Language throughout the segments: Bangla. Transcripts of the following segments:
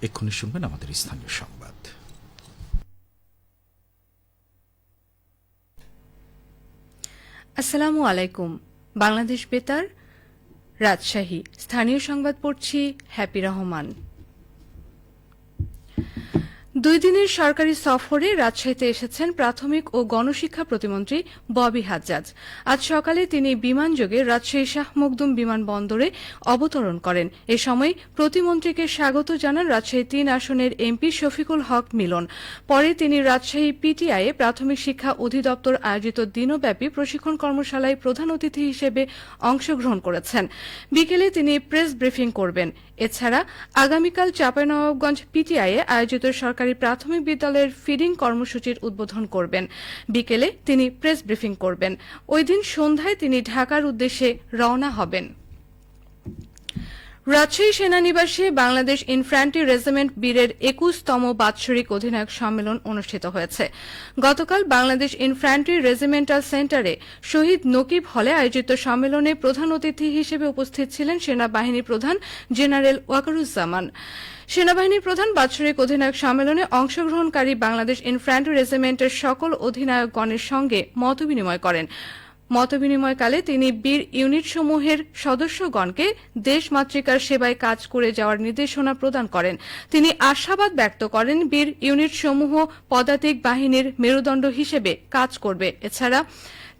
এক্ষুনি শুনবেন আমাদের স্থানীয় সংবাদ। আসসালামু আলাইকুম। বাংলাদেশ বেতার, রাজশাহী। স্থানীয় সংবাদ পড়ছি হ্যাপি রহমান। 2 দিনের সরকারি সফরে রাজশাহীতে এসেছেন প্রাথমিক ও গণশিক্ষা প্রতিমন্ত্রী ববি হাজ্জাজ। আজ সকালে তিনি বিমানযোগে রাজশাহী শাহ মখদুম বিমানবন্দরে অবতরণ করেন। এ সময় প্রতিমন্ত্রীকে স্বাগত জানান রাজশাহী 3 আসনের এমপি শফিকুল হক মিলন। পরে তিনি রাজশাহী পিটিআইয়ে প্রাথমিক শিক্ষা অধিদপ্তর আয়োজিত দিনব্যাপী প্রশিক্ষণ কর্মশালায় প্রধান অতিথি হিসেবে অংশগ্রহণ করেছেন। বিকেলে তিনি প্রেস ব্রিফিং করবেন। এছাড়া আগামীকাল চাঁপাইনবাবগঞ্জ পিটিআইয়ে আয়োজিত সরকারি প্রাথমিক বিদ্যালয়ের ফিডিং কর্মসূচির উদ্বোধন করবেন। বিকেলে তিনি প্রেস ব্রিফিং করবেন। ওই দিন সন্ধ্যায় তিনি ঢাকার উদ্দেশ্যে রওনা হবেন। রাজশাহী সেনানিবাসে বাংলাদেশ ইনফ্যান্ট্রি রেজিমেন্ট বীরের 21তম বাৎসরিক অধিনায়ক সম্মেলন অনুষ্ঠিত হয়েছে। গতকাল বাংলাদেশ ইনফ্যান্ট্রি রেজিমেন্টাল সেন্টারে শহীদ নকিব হলে আয়োজিত সম্মেলনে প্রধান অতিথি হিসেবে উপস্থিত ছিলেন সেনাবাহিনী প্রধান জেনারেল ওয়াকারুজ্জামান। সেনাবাহিনী প্রধান বাৎসরিক অধিনায়ক সম্মেলনে অংশগ্রহণকারী বাংলাদেশ ইনফ্যান্ট্রি রেজিমেন্টের সকল অধিনায়কগণের সঙ্গে মতবিনিময় করেন। মতবিনিময়কালে তিনি বীর ইউনিটসমূহের সদস্যগণকে দেশমাতৃকার সেবায় কাজ করে যাওয়ার নির্দেশনা প্রদান করেন। তিনি আশাবাদ ব্যক্ত করেন বীর ইউনিটসমূহ পদাতিক বাহিনীর মেরুদণ্ড হিসেবে কাজ করবে। এছাড়া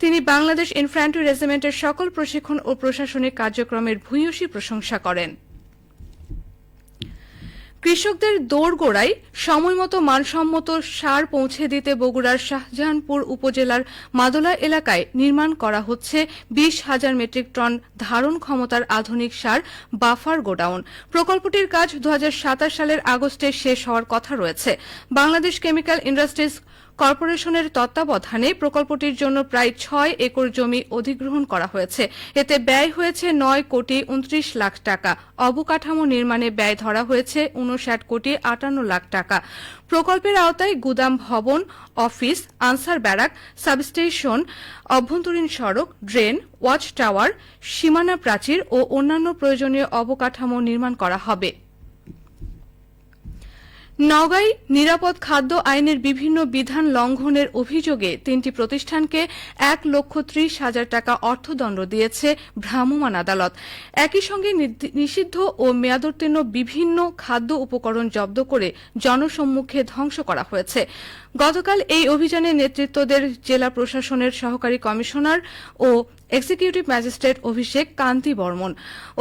তিনি বাংলাদেশ ইনফ্যান্ট্রি রেজিমেন্টের সকল প্রশিক্ষণ ও প্রশাসনিক কার্যক্রমের ভূয়সী প্রশংসা করেন। কৃষকদের দোরগোড়ায় সময়মতো মানসম্মত সার পৌঁছে দিতে বগুড়ার শাহজাহানপুর উপজেলার মাদলা এলাকায় নির্মাণ করা হচ্ছে 20,000 মেট্রিক টন ধারণ ক্ষমতার আধুনিক সার বাফার গোডাউন। প্রকল্পটির কাজ 2027 সালের আগস্টে শেষ হওয়ার কথা রয়েছে। বাংলাদেশ কেমিক্যাল ইন্ডাস্ট্রিজ কর্পোরেশনের তত্ত্বাবধানে প্রকল্পটির জন্য প্রায় 6 একর জমি অধিগ্রহণ করা হয়েছে। এতে ব্যয় হয়েছে 9,29 লাখ টাকা। অবকাঠামো নির্মাণে ব্যয় ধরা হয়েছে 59,58 লাখ টাকা। প্রকল্পের আওতায় গুদাম ভবন, অফিস, আনসার ব্যারাক, সাবস্টেশন, অভ্যন্তরীণ সড়ক, ড্রেন, ওয়াচ টাওয়ার, সীমানা প্রাচীর ও অন্যান্য প্রয়োজনীয় অবকাঠামো নির্মাণ করা হবে। নওগাঁয় নিরাপদ খাদ্য আইনের বিভিন্ন বিধান লঙ্ঘনের অভিযোগে 3টি প্রতিষ্ঠানকে 1,30,000 টাকা অর্থদণ্ড দিয়েছে ভ্রাম্যমাণ আদালত। একই সঙ্গে নিষিদ্ধ ও মেয়াদোত্তীর্ণ বিভিন্ন খাদ্য উপকরণ জব্দ করে জনসম্মুখে ধ্বংস করা হয়েছে। গতকাল এই অভিযানে নেতৃত্ব দেন জেলা প্রশাসনের সহকারী কমিশনার ও এক্সিকিউটিভ ম্যাজিস্ট্রেট অভিষেক কান্তি বর্মন।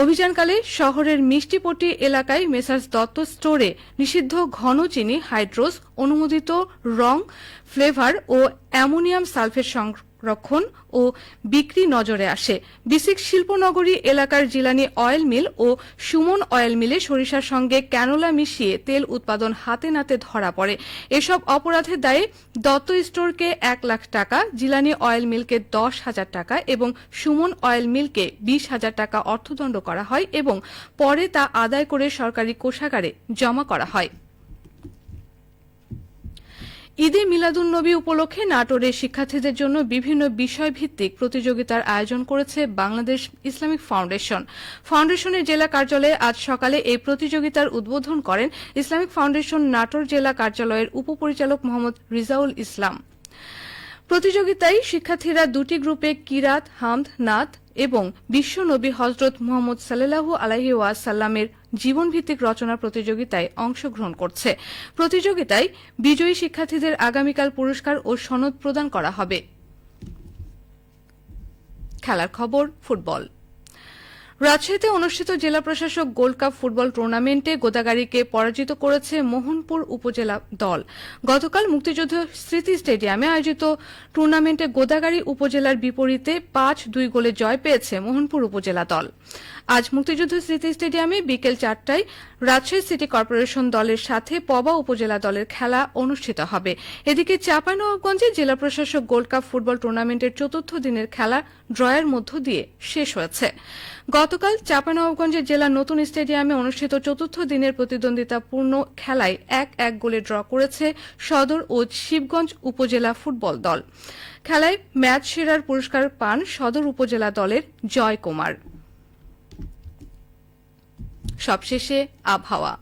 অভিযানকালে শহরের মিষ্টিপট্টি এলাকায় মেসার্স দত্ত স্টোরে নিষিদ্ধ ঘন চিনি, হাইড্রোস, অনুমোদিত রং, ফ্লেভার ও অ্যামোনিয়াম সালফেট সংরক্ষণ ও বিক্রি নজরে আসে। বিসিক শিল্পনগরী এলাকার জিলানি অয়েল মিল ও সুমন অয়েল মিলে সরিষার সঙ্গে ক্যানোলা মিশিয়ে তেল উৎপাদন হাতে নাতে ধরা পড়ে। এসব অপরাধের দায়ে দত্ত স্টোরকে 1 লাখ টাকা, জিলানি অয়েল মিলকে 10,000 টাকা এবং সুমন অয়েল মিলকে 20,000 টাকা অর্থদণ্ড করা হয় এবং পরে তা আদায় করে সরকারি কোষাগারে জমা করা হয়। ঈদে মিলাদুন্নবী উপলক্ষে নাটোরে শিক্ষার্থীদের জন্য বিভিন্ন বিষয়ভিত্তিক প্রতিযোগিতার আয়োজন করেছে বাংলাদেশ ইসলামিক ফাউন্ডেশন। ফাউন্ডেশনের জেলা কার্যালয়ে আজ সকালে এই প্রতিযোগিতার উদ্বোধন করেন ইসলামিক ফাউন্ডেশন নাটোর জেলা কার্যালয়ের উপপরিচালক মোহাম্মদ রিজাউল ইসলাম। প্রতিযোগিতায় শিক্ষার্থীরা 2টি গ্রুপে কিরাত, হামদ, নাত এবং বিশ্বনবী হযরত মুহাম্মদ সাল্লাল্লাহু আলাইহি ওয়াসাল্লামের জীবনভিত্তিক রচনা প্রতিযোগিতায় অংশগ্রহণ করছে। প্রতিযোগিতায় বিজয়ী শিক্ষার্থীদের আগামীকাল পুরস্কার ও সনদ প্রদান করা হবে। খেলার খবর, ফুটবল। রাজশাহীতে অনুষ্ঠিত জেলা প্রশাসক গোল্ড কাপ ফুটবল টুর্নামেন্টে গোদাগাড়ীকে পরাজিত করেছে মোহনপুর উপজেলা দল। গতকাল মুক্তিযুদ্ধ স্মৃতি স্টেডিয়ামে আয়োজিত টুর্নামেন্টে গোদাগাড়ী উপজেলার বিপরীতে 5-2 গোলে জয় পেয়েছে মোহনপুর উপজেলা দল। আজ মুক্তিযুদ্ধ স্মৃতি স্টেডিয়ামে বিকেল 4টায় রাজশাহী সিটি কর্পোরেশন দলের সাথে পবা উপজেলা দলের খেলা অনুষ্ঠিত হবে। এদিকে চাঁপাইনবাবগঞ্জে জেলা প্রশাসক গোল্ড কাপ ফুটবল টুর্নামেন্টের 4র্থ দিনের খেলা ড্রয়ের মধ্য দিয়ে শেষ হয়েছে। গতকাল চাঁপাইনবাবগঞ্জের জেলা নতুন স্টেডিয়ামে অনুষ্ঠিত 4র্থ দিনের প্রতিদ্বন্দ্বিতাপূর্ণ খেলায় 1-1 গোলে ড্র করেছে সদর ও শিবগঞ্জ উপজেলা ফুটবল দল। খেলায় ম্যাচ সেরার পুরস্কার পান সদর উপজেলা দলের জয় কুমার। সবশেষে আবহাওয়া।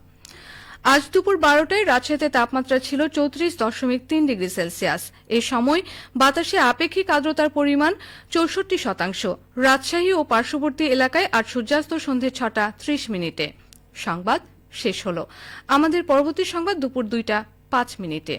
আজ দুপুর 12টায় রাজশাহীতে তাপমাত্রা ছিল 34.3 ডিগ্রি সেলসিয়াস। এ সময় বাতাসে আপেক্ষিক আর্দ্রতার পরিমাণ 64%। রাজশাহী ও পার্শ্ববর্তী এলাকায় আজ সূর্যাস্ত সন্ধে 6টা 30 মিনিটে। সংবাদ শেষ হলো। আমাদের পরবর্তী সংবাদ দুপুর 2টা 5 মিনিটে।